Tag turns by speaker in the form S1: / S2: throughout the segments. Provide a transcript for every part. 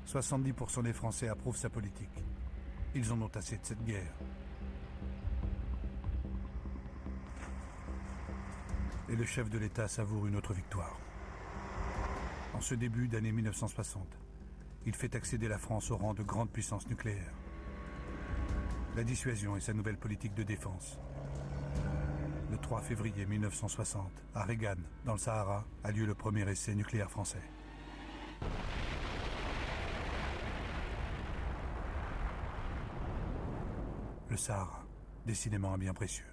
S1: 70% des Français approuvent sa politique. Ils en ont assez de cette guerre. Et le chef de l'État savoure une autre victoire. En ce début d'année 1960, il fait accéder la France au rang de grande puissance nucléaire. La dissuasion est sa nouvelle politique de défense. Le 3 février 1960, à Regan, dans le Sahara, a lieu le premier essai nucléaire français. Le Sahara, décidément un bien précieux.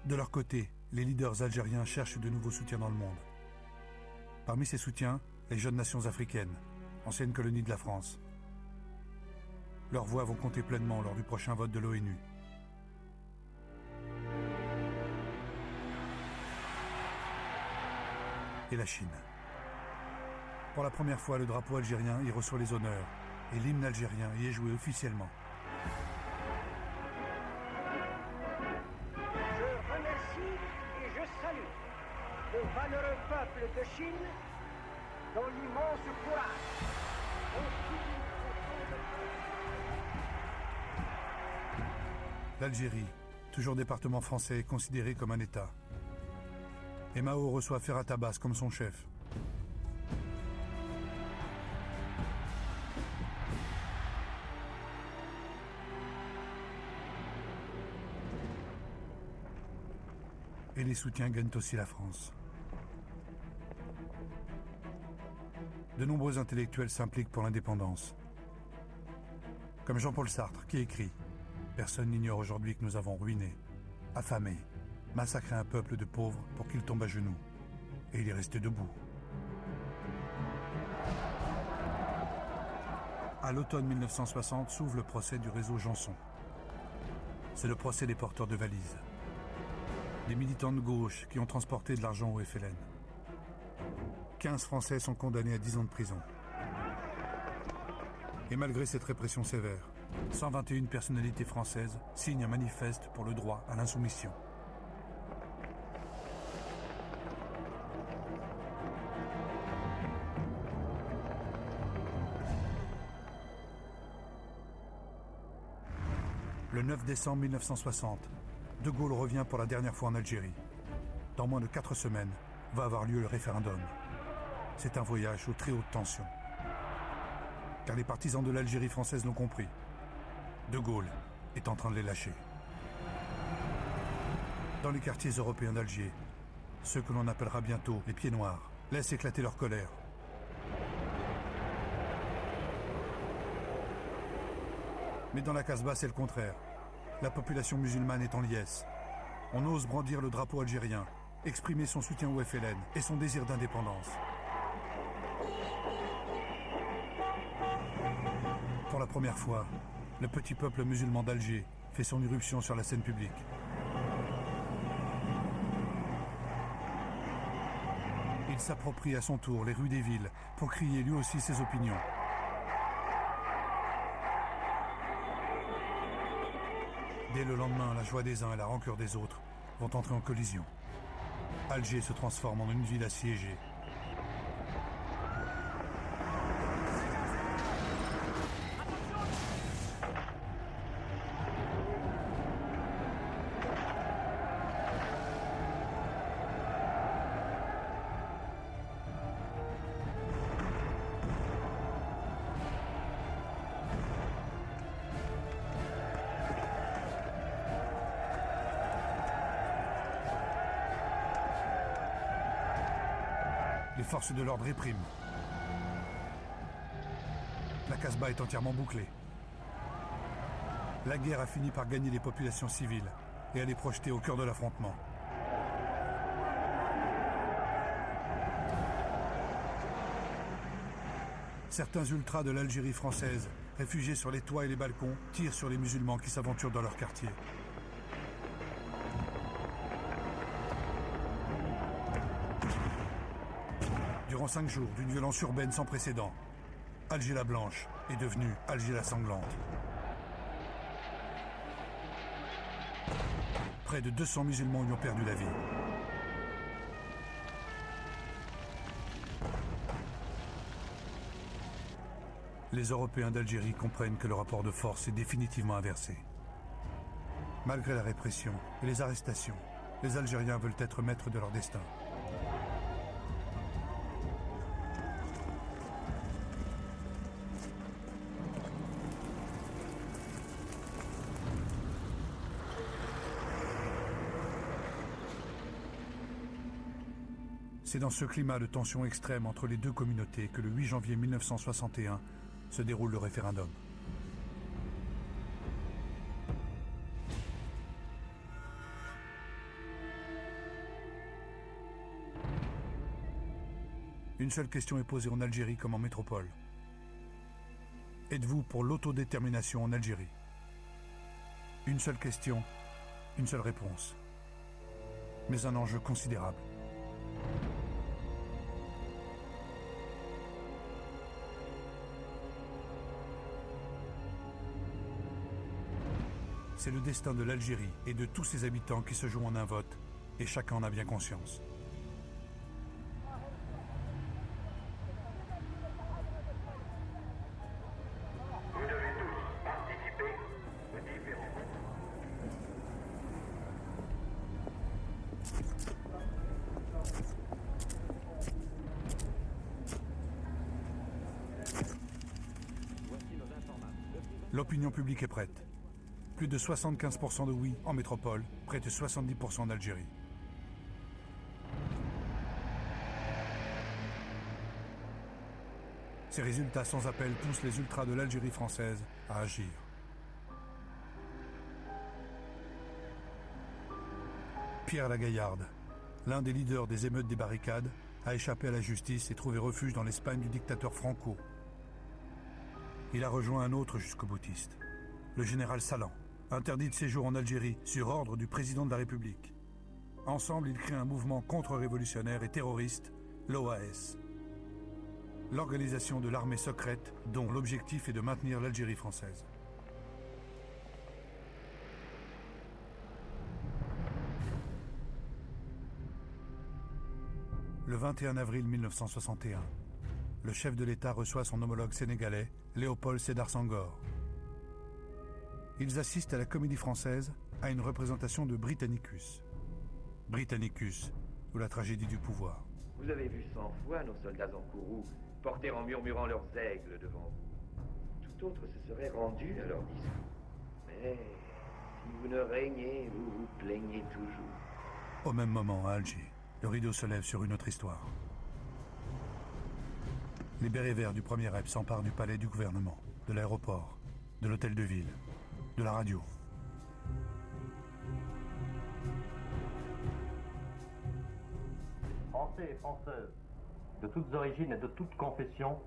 S1: De leur côté, les leaders algériens cherchent de nouveaux soutiens dans le monde. Parmi ces soutiens, les jeunes nations africaines, anciennes colonies de la France. Leurs voix vont compter pleinement lors du prochain vote de l'ONU. Et la Chine. Pour la première fois, le drapeau algérien y reçoit les honneurs et l'hymne algérien y est joué officiellement.
S2: Je remercie et je salue le valeureux peuple de Chine dont l'immense courage constitue
S1: L'Algérie, toujours département français, est considéré comme un État. Et Mao reçoit Ferhat Abbas comme son chef. Et les soutiens gagnent aussi la France. De nombreux intellectuels s'impliquent pour l'indépendance. Comme Jean-Paul Sartre qui écrit « Personne n'ignore aujourd'hui que nous avons ruiné, affamé, massacré un peuple de pauvres pour qu'il tombe à genoux. Et il est resté debout. » À l'automne 1960 s'ouvre le procès du réseau Janson. C'est le procès des porteurs de valises. Des militants de gauche qui ont transporté de l'argent au FLN. 15 Français sont condamnés à 10 ans de prison. Et malgré cette répression sévère, 121 personnalités françaises signent un manifeste pour le droit à l'insoumission. Le 9 décembre 1960, De Gaulle revient pour la dernière fois en Algérie. Dans moins de 4 semaines, va avoir lieu le référendum. C'est un voyage aux très hautes tensions. Car les partisans de l'Algérie française l'ont compris. De Gaulle est en train de les lâcher. Dans les quartiers européens d'Alger, ceux que l'on appellera bientôt les pieds noirs laissent éclater leur colère. Mais dans la Casbah, c'est le contraire. La population musulmane est en liesse. On ose brandir le drapeau algérien, exprimer son soutien au FLN et son désir d'indépendance. Pour la première fois, le petit peuple musulman d'Alger fait son irruption sur la scène publique. Il s'approprie à son tour les rues des villes pour crier lui aussi ses opinions. Dès le lendemain, la joie des uns et la rancœur des autres vont entrer en collision. Alger se transforme en une ville assiégée. Les forces de l'ordre répriment. La Casbah est entièrement bouclée. La guerre a fini par gagner les populations civiles et à les projeter au cœur de l'affrontement. Certains ultras de l'Algérie française, réfugiés sur les toits et les balcons, tirent sur les musulmans qui s'aventurent dans leur quartier. Durant 5 jours d'une violence urbaine sans précédent, Alger la Blanche est devenue Alger la Sanglante. Près de 200 musulmans y ont perdu la vie. Les Européens d'Algérie comprennent que le rapport de force est définitivement inversé. Malgré la répression et les arrestations, les Algériens veulent être maîtres de leur destin. C'est dans ce climat de tension extrême entre les deux communautés que le 8 janvier 1961 se déroule le référendum. Une seule question est posée en Algérie comme en métropole. Êtes-vous pour l'autodétermination en Algérie? Une seule question, une seule réponse. Mais un enjeu considérable. C'est le destin de l'Algérie et de tous ses habitants qui se joue en un vote, et chacun en a bien conscience.
S3: Vous devez tous participer aux différents.
S1: L'opinion publique est prête. Plus de 75% de oui en métropole, près de 70% en Algérie. Ces résultats sans appel poussent les ultras de l'Algérie française à agir. Pierre Lagaillarde, l'un des leaders des émeutes des barricades, a échappé à la justice et trouvé refuge dans l'Espagne du dictateur Franco. Il a rejoint un autre jusqu'au boutiste, le général Salan, interdit de séjour en Algérie sur ordre du président de la République. Ensemble, ils créent un mouvement contre-révolutionnaire et terroriste, l'OAS. L'organisation de l'armée secrète dont l'objectif est de maintenir l'Algérie française. Le 21 avril 1961, le chef de l'État reçoit son homologue sénégalais, Léopold Sédar Senghor. Ils assistent à la Comédie Française à une représentation de Britannicus. Britannicus, ou la tragédie du pouvoir.
S3: Vous avez vu 100 fois nos soldats en courroux porter en murmurant leurs aigles devant vous. Tout autre se serait rendu à leur discours. Mais si vous ne régnez, vous vous plaignez toujours.
S1: Au même moment, à Alger, le rideau se lève sur une autre histoire. Les bérets verts du premier REP s'emparent du palais du gouvernement, de l'aéroport, de l'hôtel de ville, de la radio.
S4: Français et Françaises, de toutes origines et de toutes confessions,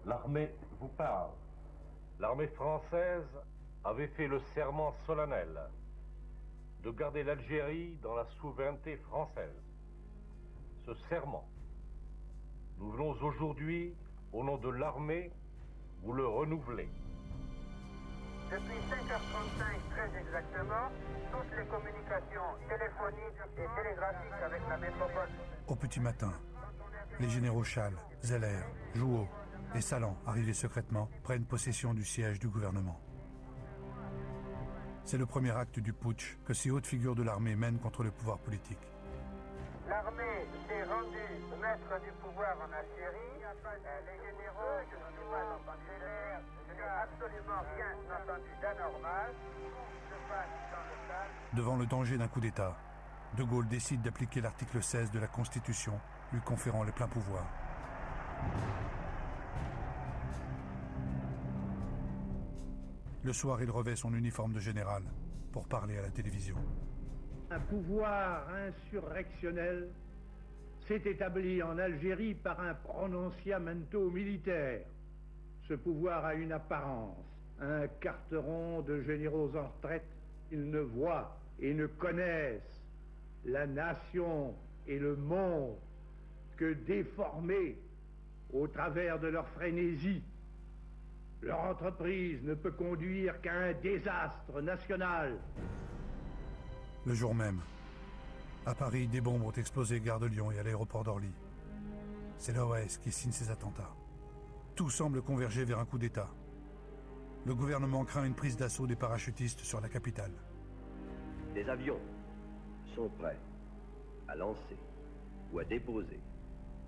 S4: l'armée vous parle.
S5: L'armée française avait fait le serment solennel de garder l'Algérie dans la souveraineté française. Ce serment, nous venons aujourd'hui, au nom de l'armée, vous le renouveler.
S2: Depuis 5h35, très exactement, toutes les communications téléphoniques et télégraphiques avec la métropole.
S1: Au petit matin, les généraux Chal, Zeller, Jouot et Salan, arrivés secrètement, prennent possession du siège du gouvernement. C'est le premier acte du putsch que ces hautes figures de l'armée mènent contre le pouvoir politique.
S2: L'armée s'est rendue maître du pouvoir en Algérie. Les généraux, je n'ai pas entendu l'air, je n'ai absolument rien entendu d'anormal. Se passe dans le calme.
S1: Devant le danger d'un coup d'État, De Gaulle décide d'appliquer l'article 16 de la Constitution, lui conférant les pleins pouvoirs. Le soir, il revêt son uniforme de général pour parler à la télévision.
S6: Un pouvoir insurrectionnel s'est établi en Algérie par un prononciamento militaire. Ce pouvoir a une apparence, un carteron de généraux en retraite. Ils ne voient et ne connaissent la nation et le monde que déformés au travers de leur frénésie. Leur entreprise ne peut conduire qu'à un désastre national.
S1: Le jour même, à Paris, des bombes ont explosé gare de Lyon et à l'aéroport d'Orly. C'est l'OAS qui signe ces attentats. Tout semble converger vers un coup d'État. Le gouvernement craint une prise d'assaut des parachutistes sur la capitale.
S7: Des avions sont prêts à lancer ou à déposer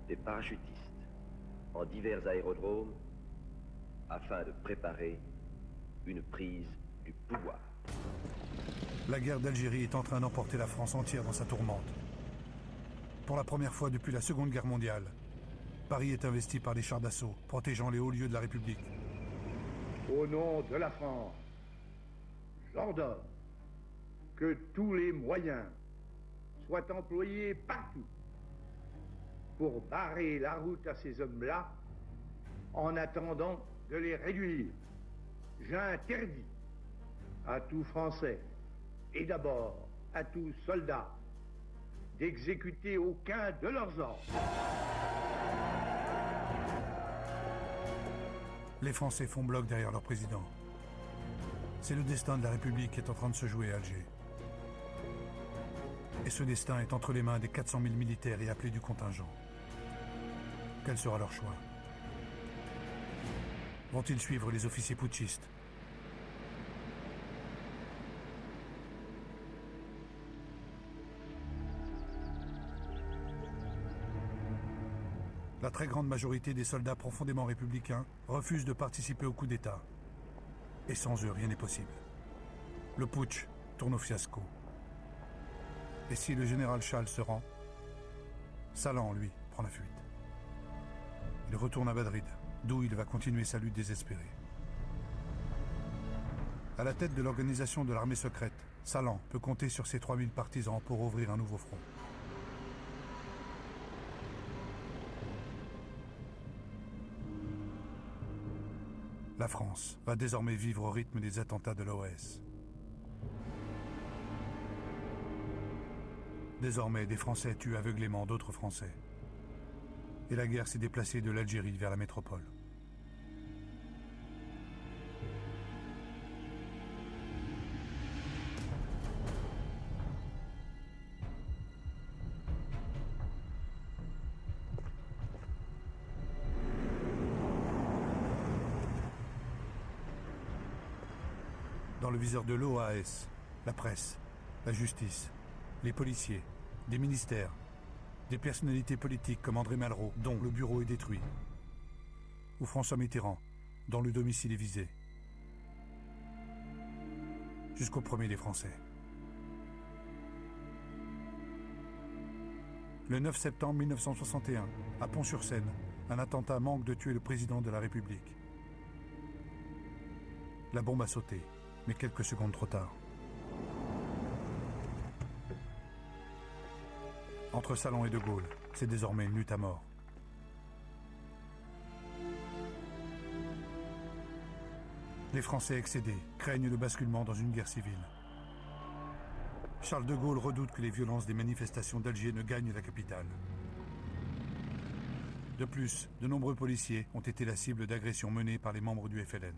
S7: des parachutistes en divers aérodromes afin de préparer une prise du pouvoir.
S1: La guerre d'Algérie est en train d'emporter la France entière dans sa tourmente. Pour la première fois depuis la Seconde Guerre mondiale, Paris est investi par des chars d'assaut, protégeant les hauts lieux de la République.
S6: Au nom de la France, j'ordonne que tous les moyens soient employés partout pour barrer la route à ces hommes-là en attendant de les réduire. J'interdis à tout Français et d'abord à tout soldat d'exécuter aucun de leurs ordres.
S1: Les Français font bloc derrière leur président. C'est le destin de la République qui est en train de se jouer à Alger. Et ce destin est entre les mains des 400 000 militaires et appelés du contingent. Quel sera leur choix? Vont-ils suivre les officiers putschistes? La très grande majorité des soldats profondément républicains refusent de participer au coup d'État. Et sans eux, rien n'est possible. Le putsch tourne au fiasco. Et si le général Chasles se rend, Salan, lui, prend la fuite. Il retourne à Madrid, d'où il va continuer sa lutte désespérée. À la tête de l'organisation de l'armée secrète, Salan peut compter sur ses 3000 partisans pour ouvrir un nouveau front. La France va désormais vivre au rythme des attentats de l'OAS. Désormais, des Français tuent aveuglément d'autres Français. Et la guerre s'est déplacée de l'Algérie vers la métropole. Dans le viseur de l'OAS, la presse, la justice, les policiers, des ministères, des personnalités politiques comme André Malraux, dont le bureau est détruit, ou François Mitterrand, dont le domicile est visé. Jusqu'au premier des Français. Le 9 septembre 1961, à Pont-sur-Seine, un attentat manque de tuer le président de la République. La bombe a sauté, mais quelques secondes trop tard. Entre Salan et De Gaulle, c'est désormais une lutte à mort. Les Français excédés craignent le basculement dans une guerre civile. Charles de Gaulle redoute que les violences des manifestations d'Alger ne gagnent la capitale. De plus, de nombreux policiers ont été la cible d'agressions menées par les membres du FLN.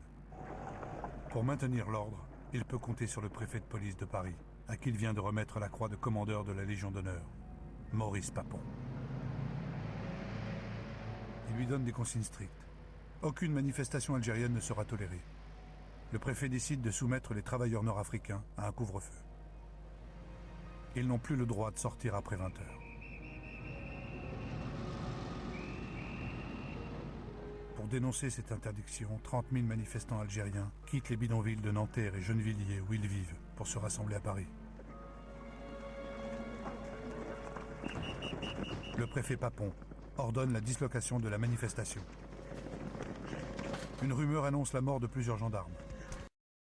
S1: Pour maintenir l'ordre, il peut compter sur le préfet de police de Paris, à qui il vient de remettre la croix de commandeur de la Légion d'honneur, Maurice Papon. Il lui donne des consignes strictes. Aucune manifestation algérienne ne sera tolérée. Le préfet décide de soumettre les travailleurs nord-africains à un couvre-feu. Ils n'ont plus le droit de sortir après 20 heures. Pour dénoncer cette interdiction, 30 000 manifestants algériens quittent les bidonvilles de Nanterre et Gennevilliers où ils vivent pour se rassembler à Paris. Le préfet Papon ordonne la dislocation de la manifestation. Une rumeur annonce la mort de plusieurs gendarmes.